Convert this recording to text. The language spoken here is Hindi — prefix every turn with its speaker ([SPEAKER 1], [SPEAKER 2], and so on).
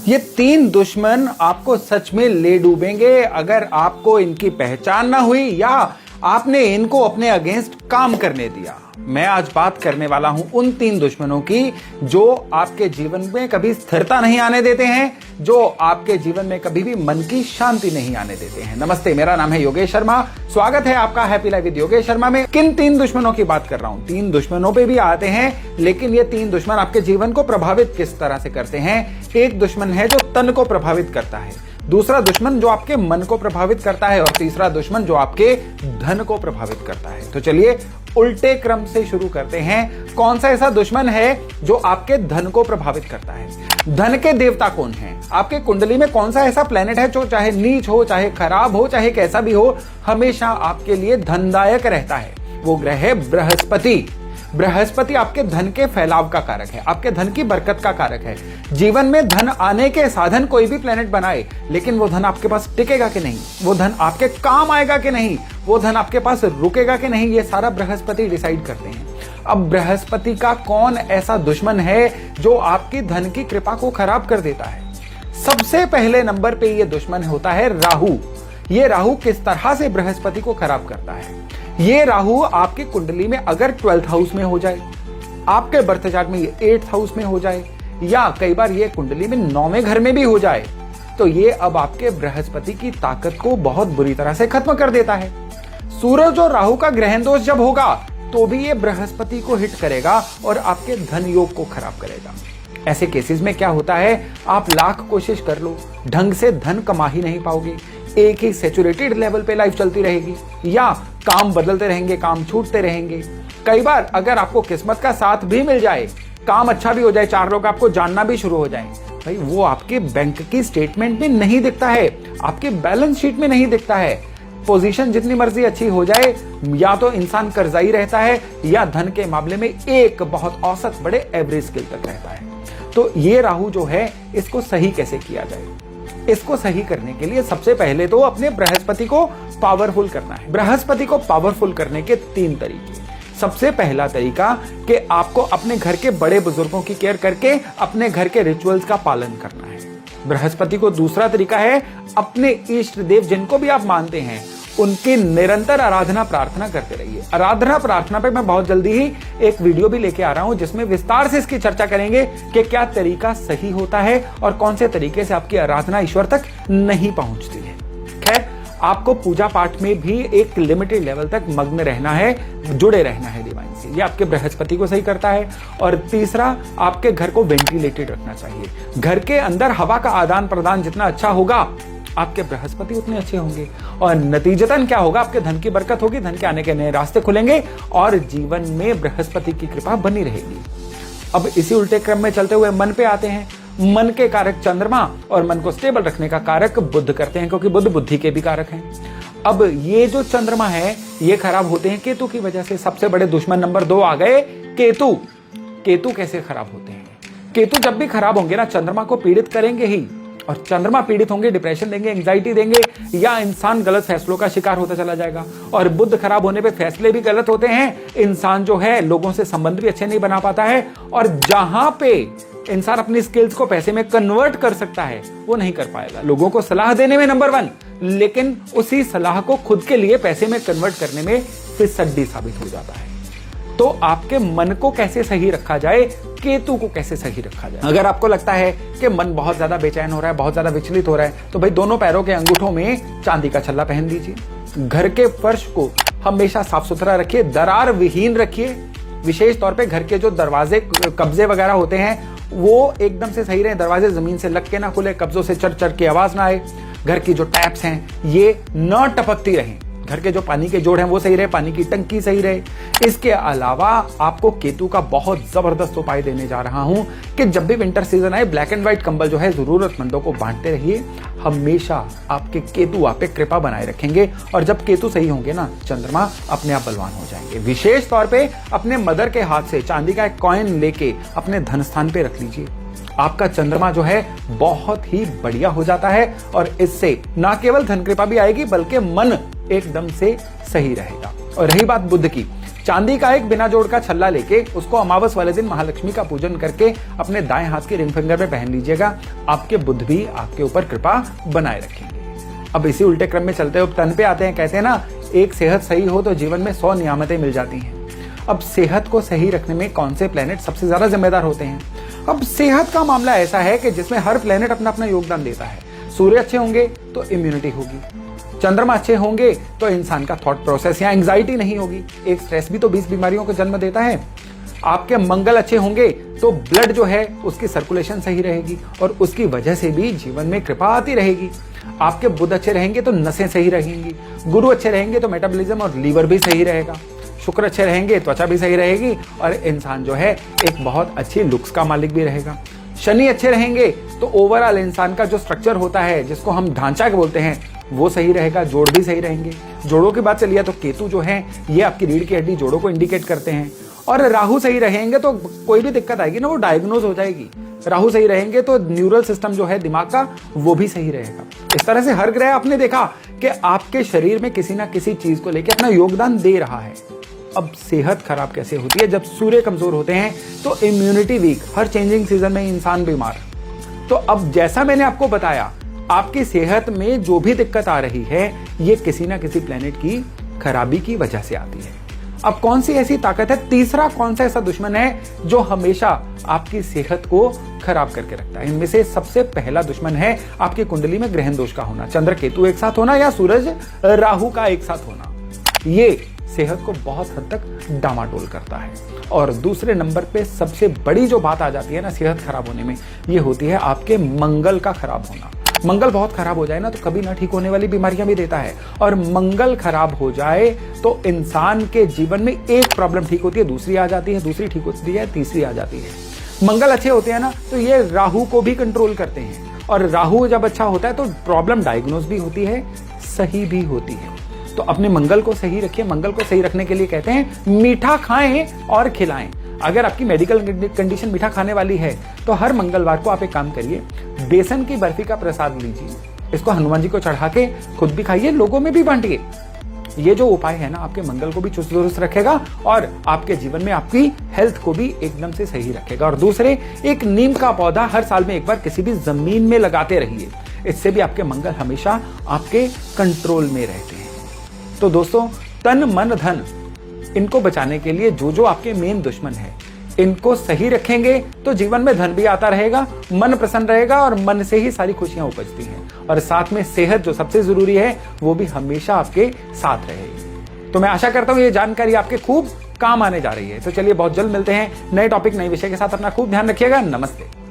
[SPEAKER 1] ये 3 दुश्मन आपको सच में ले डूबेंगे अगर आपको इनकी पहचान ना हुई या आपने इनको अपने अगेंस्ट काम करने दिया। मैं आज बात करने वाला हूं उन 3 दुश्मनों की जो आपके जीवन में कभी स्थिरता नहीं आने देते हैं, जो आपके जीवन में कभी भी मन की शांति नहीं आने देते हैं। नमस्ते, मेरा नाम है योगेश शर्मा। स्वागत है आपका happy life with Yogesh Sharma में। किन 3 दुश्मनों की बात कर रहा हूं? 3 दुश्मनों पे भी आते हैं, लेकिन ये 3 दुश्मन आपके जीवन को प्रभावित किस तरह से करते हैं। एक दुश्मन है जो तन को प्रभावित करता है, दूसरा दुश्मन जो आपके मन को प्रभावित करता है और तीसरा दुश्मन जो आपके धन को प्रभावित करता है। तो चलिए उल्टे क्रम से शुरू करते हैं। कौन सा ऐसा दुश्मन है जो आपके धन को प्रभावित करता है? धन के देवता कौन हैं? आपके कुंडली में कौन सा ऐसा प्लेनेट है जो चाहे नीच हो, चाहे खराब हो, चाहे कैसा भी हो, हमेशा आपके लिए धनदायक रहता है? वो ग्रह है बृहस्पति। बृहस्पति आपके धन के फैलाव का कारक है, आपके धन की बरकत का कारक है। जीवन में धन आने के साधन कोई भी प्लेनेट बनाए, लेकिन वो धन आपके पास टिकेगा कि नहीं, वो धन आपके काम आएगा कि नहीं, वो धन आपके पास रुकेगा कि नहीं, ये सारा बृहस्पति डिसाइड करते हैं। अब बृहस्पति का कौन ऐसा दुश्मन है जो आपकी धन की कृपा को खराब कर देता है? सबसे पहले नंबर पे ये दुश्मन होता है राहु। ये राहु किस तरह से बृहस्पति को खराब करता है? ये राहु आपकी कुंडली में अगर 12th हाउस में हो जाए, आपके बर्थ चार्ट में ये 8th हाउस में हो जाए, या कई बार ये कुंडली में 9वें घर में भी हो जाए, तो ये अब आपके बृहस्पति की ताकत को बहुत बुरी तरह से खत्म कर देता है। सूरज और राहु का ग्रहण दोष जब होगा तो भी ये बृहस्पति को हिट करेगा और आपके धन योग को खराब करेगा। ऐसे केसेस में क्या होता है, आप लाख कोशिश कर लो, ढंग से धन कमा ही नहीं पाओगे। एक ही सैचुरेटेड लेवल पे लाइफ चलती रहेगी, या काम बदलते रहेंगे, काम छूटते रहेंगे। कई बार अगर आपको किस्मत का साथ भी मिल जाए, काम अच्छा भी हो जाए, 4 लोग आपको जानना भी शुरू हो जाए, भाई वो आपके बैंक की स्टेटमेंट में नहीं दिखता है, आपके बैलेंस शीट में नहीं दिखता है। पोजीशन जितनी मर्जी अच्छी हो जाए, या तो इंसान कर्जाई रहता है या धन के मामले में एक बहुत औसत बड़े एवरेज स्केल तक रहता है। तो ये राहु जो है, इसको सही कैसे किया जाए? इसको सही करने के लिए सबसे पहले तो अपने बृहस्पति को पावरफुल करना है। बृहस्पति को पावरफुल करने के 3 तरीके। सबसे पहला तरीका कि आपको अपने घर के बड़े बुजुर्गों की केयर करके अपने घर के रिचुअल्स का पालन करना है। बृहस्पति को दूसरा तरीका है अपने इष्ट देव जिनको भी आप मानते हैं, उनकी निरंतर आराधना प्रार्थना करते रहिए। आराधना प्रार्थना पे मैं बहुत जल्दी ही एक वीडियो भी लेके आ रहा हूं, जिसमें विस्तार से इसकी चर्चा करेंगे कि क्या तरीका सही होता है और कौन से तरीके से आपकी आराधना ईश्वर तक नहीं पहुंचती है। खैर, आपको पूजा पाठ में भी एक लिमिटेड लेवल तक मग्न रहना है, जुड़े रहना है डिवाइन से। ये आपके बृहस्पति को सही करता है। और तीसरा, आपके घर को वेंटिलेटेड रखना चाहिए। घर के अंदर हवा का आदान प्रदान जितना अच्छा होगा, आपके बृहस्पति उतने अच्छे होंगे, और नतीजतन क्या होगा, आपके धन की बरकत होगी, धन के आने के नए रास्ते खुलेंगे और जीवन में बृहस्पति की कृपा बनी रहेगी। अब इसी उल्टे क्रम में चलते हुए मन पे आते हैं। मन के कारक चंद्रमा और मन को स्टेबल रखने का कारक बुध करते हैं, क्योंकि बुध बुद्धि के भी कारक हैं। अब ये जो चंद्रमा है, ये खराब होते हैं केतु की वजह से। सबसे बड़े दुश्मन नंबर 2 आ गए, केतु। केतु कैसे खराब होते हैं? केतु जब भी खराब होंगे ना, चंद्रमा को पीड़ित करेंगे ही, और चंद्रमा पीड़ित होंगे, डिप्रेशन देंगे, एंजाइटी देंगे, या इंसान गलत फैसलों का शिकार होता चला जाएगा। और बुध खराब होने पे फैसले भी गलत होते हैं, इंसान जो है लोगों से संबंध भी अच्छे नहीं बना पाता है, और जहां पे इंसान अपनी स्किल्स को पैसे में कन्वर्ट कर सकता है वो नहीं कर पाएगा। लोगों को सलाह देने में नंबर 1, लेकिन उसी सलाह को खुद के लिए पैसे में कन्वर्ट करने में फिसड्डी साबित हो जाता है। तो आपके मन को कैसे सही रखा जाए, केतु को कैसे सही रखा जाए? अगर आपको लगता है कि मन बहुत ज्यादा बेचैन हो रहा है, बहुत ज्यादा विचलित हो रहा है, तो भाई दोनों पैरों के अंगूठों में चांदी का छल्ला पहन दीजिए। घर के फर्श को हमेशा साफ सुथरा रखिए, दरार विहीन रखिए। विशेष तौर पे घर के जो दरवाजे, कब्जे वगैरह होते हैं, वो एकदम से सही रहे। दरवाजे जमीन से लग के ना खुले, कब्जों से चर चर की आवाज ना आए। घर की जो टैप्स हैं ये न टपकती रहें। घर के जो पानी के जोड़ हैं वो सही रहे, पानी की टंकी सही रहे। इसके अलावा आपको केतु का बहुत जबरदस्त उपाय देने जा रहा हूं कि जब भी विंटर सीजन आए, ब्लैक एंड व्हाइट कंबल जो है जरूरतमंदों को बांटते रहिए। हमेशा आपके केतु आप पे कृपा बनाए रखेंगे, और जब केतु सही होंगे ना, चंद्रमा अपने आप बलवान हो जाएंगे। विशेष तौर पे अपने मदर के हाथ से चांदी का एक कॉइन लेके अपने धन स्थान पे रख लीजिए। आपका चंद्रमा जो है बहुत ही बढ़िया हो जाता है, और इससे ना केवल धन कृपा भी आएगी, बल्कि मन एकदम से सही रहेगा। और रही बात बुध की, चांदी का एक बिना जोड़ का छल्ला लेके उसको अमावस वाले दिन महालक्ष्मी का पूजन करके अपने दाएं हाथ के रिंग फिंगर पे पहन लीजिएगा। आपके बुध भी आपके ऊपर कृपा बनाए रखेंगे। अब इसी उल्टे क्रम में चलते हुए तन पे आते हैं। कहते हैं ना, एक सेहत सही हो तो जीवन में 100 नियामतें मिल जाती हैं। अब सेहत को सही रखने में कौन से प्लेनेट सबसे ज्यादा जिम्मेदार होते हैं? अब सेहत का मामला ऐसा है कि जिसमें हर प्लेनेट अपना अपना योगदान देता है। सूर्य अच्छे होंगे तो इम्यूनिटी होगी, चंद्रमा अच्छे होंगे तो इंसान का थॉट प्रोसेस या एंग्जाइटी नहीं होगी। एक स्ट्रेस भी तो 20 बीमारियों को जन्म देता है। आपके मंगल अच्छे होंगे तो ब्लड जो है उसकी सर्कुलेशन सही रहेगी और उसकी वजह से भी जीवन में कृपा आती रहेगी। आपके बुध अच्छे रहेंगे तो नसें सही रहेंगी, गुरु अच्छे रहेंगे तो मेटाबॉलिज्म और लीवर भी सही रहेगा, शुक्र अच्छे रहेंगे त्वचा भी सही रहेगी और इंसान जो है एक बहुत अच्छी लुक्स का मालिक भी रहेगा। शनि अच्छे रहेंगे तो ओवरऑल इंसान का जो स्ट्रक्चर होता है, जिसको हम ढांचा बोलते हैं, वो सही रहेगा, जोड़ भी सही रहेंगे। जोड़ों की बात चलिए तो केतु जो है ये आपकी रीढ़ की हड्डी जोड़ों को इंडिकेट करते हैं। और राहु सही रहेंगे तो कोई भी दिक्कत आएगी ना वो डायग्नोज हो जाएगी। राहु सही रहेंगे तो न्यूरल सिस्टम जो है दिमाग का वो भी सही रहेगा। इस तरह से हर ग्रह आपने देखा कि आपके शरीर में किसी ना किसी चीज को लेकर अपना योगदान दे रहा है। अब सेहत खराब कैसे होती है? जब सूर्य कमजोर होते हैं तो इम्यूनिटी वीक, हर चेंजिंग सीजन में इंसान बीमार। तो अब जैसा मैंने आपको बताया, आपकी सेहत में जो भी दिक्कत आ रही है ये किसी ना किसी प्लेनेट की खराबी की वजह से आती है। अब कौन सी ऐसी ताकत है, तीसरा कौन सा ऐसा दुश्मन है जो हमेशा आपकी सेहत को खराब करके रखता है? इनमें से सबसे पहला दुश्मन है आपकी कुंडली में ग्रहण दोष का होना, चंद्र केतु एक साथ होना या सूरज राहु का एक साथ होना। ये सेहत को बहुत हद तक डामाडोल करता है। और दूसरे नंबर पे सबसे बड़ी जो बात आ जाती है ना सेहत खराब होने में, ये होती है आपके मंगल का खराब होना। मंगल बहुत खराब हो जाए ना तो कभी ना ठीक होने वाली बीमारियां भी देता है। और मंगल खराब हो जाए तो इंसान के जीवन में एक प्रॉब्लम ठीक होती है, दूसरी आ जाती है, दूसरी ठीक होती है, तीसरी आ जाती है। मंगल अच्छे होते हैं ना तो ये राहु को भी कंट्रोल करते हैं और राहु जब अच्छा होता है तो प्रॉब्लम डायग्नोज भी होती है, सही भी होती है। तो अपने मंगल को सही रखिए। मंगल को सही रखने के लिए कहते हैं मीठा खाएं और खिलाएं। अगर आपकी मेडिकल कंडीशन मीठा खाने वाली है तो हर मंगलवार को आप एक काम करिए, बेसन की बर्फी का प्रसाद लीजिए, इसको हनुमान जी को चढ़ा के खुद भी खाइए, लोगों में भी बांटिए। ये जो उपाय है ना आपके मंगल को भी चुस्त दुरुस्त रखेगा और आपके जीवन में आपकी हेल्थ को भी एकदम से सही रखेगा। और दूसरे, एक नीम का पौधा हर साल में एक बार किसी भी जमीन में लगाते रहिए, इससे भी आपके मंगल हमेशा आपके कंट्रोल में रहते हैं। तो दोस्तों, तन मन धन इनको बचाने के लिए जो जो आपके मेन दुश्मन है इनको सही रखेंगे तो जीवन में धन भी आता रहेगा, मन प्रसन्न रहेगा और मन से ही सारी खुशियां उपजती हैं। और साथ में सेहत जो सबसे जरूरी है वो भी हमेशा आपके साथ रहेगी। तो मैं आशा करता हूं ये जानकारी आपके खूब काम आने जा रही है। तो चलिए बहुत जल्द मिलते हैं नए टॉपिक नए विषय के साथ। अपना खूब ध्यान रखिएगा। नमस्ते।